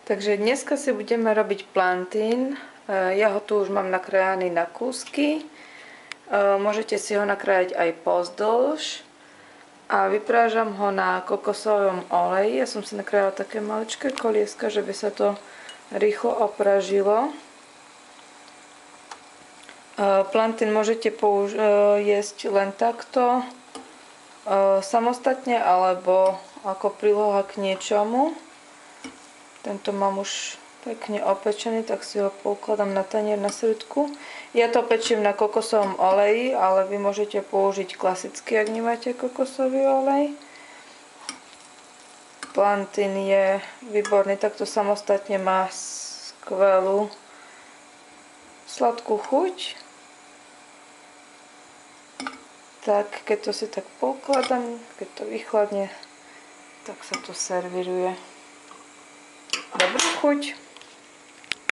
Takže dneska si budeme robiť plantín. Ja ho tu už mám nakrájaný na kúsky. Môžete si ho nakrájať aj pozdĺž. A vyprážam ho na kokosovom oleji. Ja som si nakrájala také maličké kolieska, že by sa to rýchlo opražilo. Plantín môžete jesť len takto, samostatne, alebo ako príloha k niečomu. Tento mám už pekne opečený, tak si ho poukladám na tanier na srdku. Ja to pečím na kokosovom oleji, ale vy môžete použiť klasický, ak nemáte kokosový olej. Plantín je výborný, takto samostatne má skvelú sladkú chuť. Tak, keď to si tak poukladám, keď to vychladne, tak sa to servíruje. Dobrú chuť.